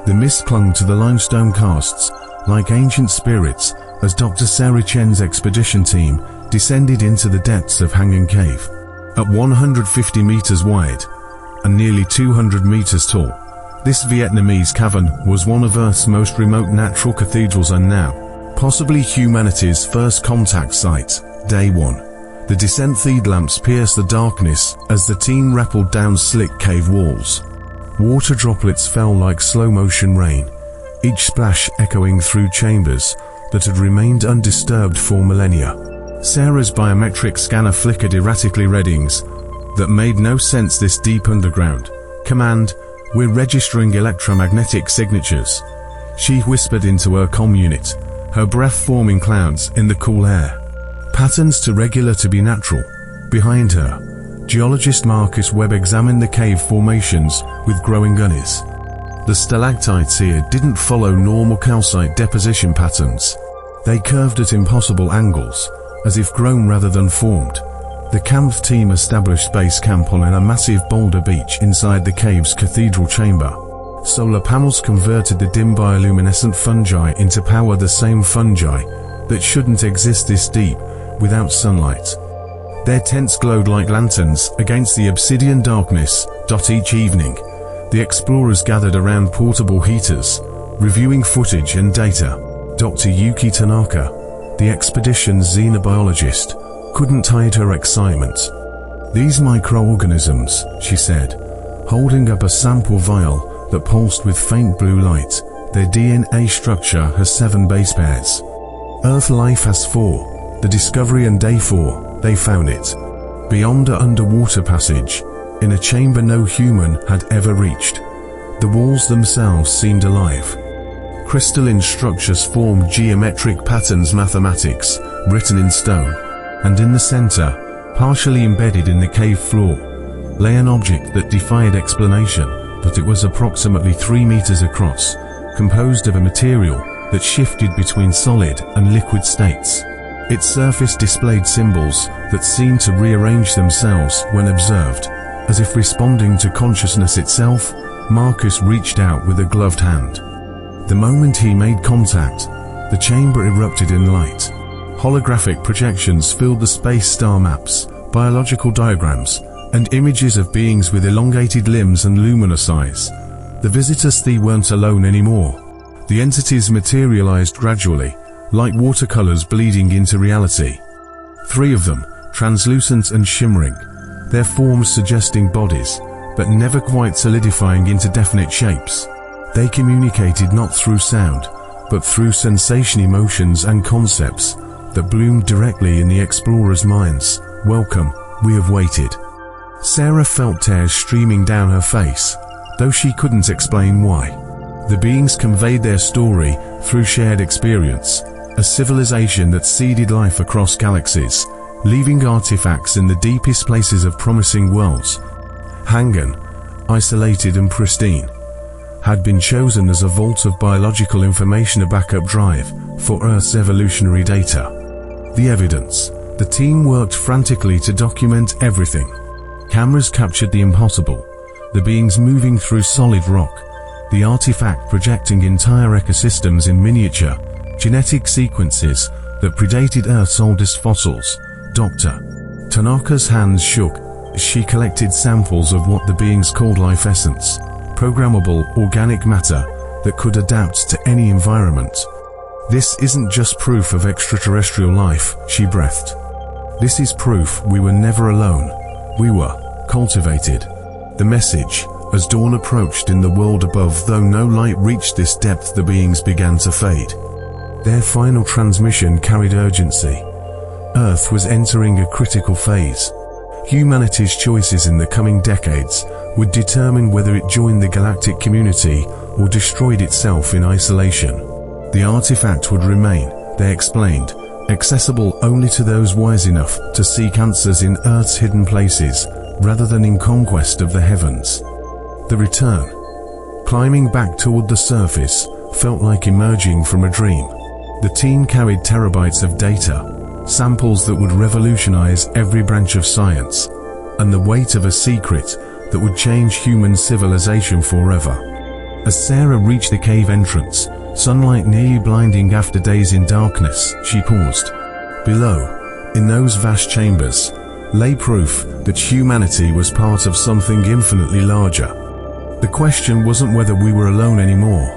The mist clung to the limestone casts like ancient spirits as Dr. Sarah Chen's expedition team descended into the depths of Hanging Cave. At 150 meters wide and nearly 200 meters tall, this Vietnamese cavern was one of Earth's most remote natural cathedrals and now, possibly humanity's first contact site. Day 1. The descent feed lamps pierced the darkness as the team rappelled down slick cave walls. Water droplets fell like slow-motion rain, each splash echoing through chambers that had remained undisturbed for millennia. Sarah's biometric scanner flickered erratically readings that made no sense this deep underground. "Command, we're registering electromagnetic signatures," she whispered into her comm unit, her breath forming clouds in the cool air. Patterns too regular to be natural. Behind her, geologist Marcus Webb examined the cave formations with growing unease. The stalactites here didn't follow normal calcite deposition patterns. They curved at impossible angles, as if grown rather than formed. The camp team established base camp on a massive boulder beach inside the cave's cathedral chamber. Solar panels converted the dim bioluminescent fungi into power, the same fungi that shouldn't exist this deep without sunlight. Their tents glowed like lanterns against the obsidian darkness. Each evening, the explorers gathered around portable heaters, reviewing footage and data. Dr. Yuki Tanaka, the expedition's xenobiologist, couldn't hide her excitement. "These microorganisms," she said, holding up a sample vial that pulsed with faint blue light, "their DNA structure has 7 base pairs. Earth life has 4. The Discovery and Day 4, they found it. Beyond an underwater passage, in a chamber no human had ever reached. The walls themselves seemed alive. Crystalline structures formed geometric patterns, mathematics, written in stone. And in the center, partially embedded in the cave floor, lay an object that defied explanation, but it was approximately 3 meters across, composed of a material that shifted between solid and liquid states. Its surface displayed symbols that seemed to rearrange themselves when observed, as if responding to consciousness itself. Marcus reached out with a gloved hand. The moment he made contact, the chamber erupted in light. Holographic projections filled the space, star maps, biological diagrams, and images of beings with elongated limbs and luminous eyes. The visitors weren't alone anymore. The entities materialized gradually, like watercolors bleeding into reality. 3 of them, translucent and shimmering, their forms suggesting bodies, but never quite solidifying into definite shapes. They communicated not through sound, but through sensation, emotions, and concepts that bloomed directly in the explorers' minds. "Welcome, we have waited." Sarah felt tears streaming down her face, though she couldn't explain why. The beings conveyed their story through shared experience, a civilization that seeded life across galaxies, leaving artifacts in the deepest places of promising worlds. Hangan, isolated and pristine, had been chosen as a vault of biological information, a backup drive for Earth's evolutionary data. The evidence. The team worked frantically to document everything. Cameras captured the impossible, the beings moving through solid rock, the artifact projecting entire ecosystems in miniature, genetic sequences that predated Earth's oldest fossils. Dr. Tanaka's hands shook as she collected samples of what the beings called life essence, programmable organic matter that could adapt to any environment. "This isn't just proof of extraterrestrial life," she breathed. "This is proof we were never alone. We were cultivated." The message, as dawn approached in the world above, though no light reached this depth, the beings began to fade. Their final transmission carried urgency. Earth was entering a critical phase. Humanity's choices in the coming decades would determine whether it joined the galactic community or destroyed itself in isolation. The artifact would remain, they explained, accessible only to those wise enough to seek answers in Earth's hidden places, rather than in conquest of the heavens. The return, climbing back toward the surface, felt like emerging from a dream. The team carried terabytes of data, samples that would revolutionize every branch of science, and the weight of a secret that would change human civilization forever. As Sarah reached the cave entrance, sunlight nearly blinding after days in darkness, she paused. Below, in those vast chambers, lay proof that humanity was part of something infinitely larger. The question wasn't whether we were alone anymore.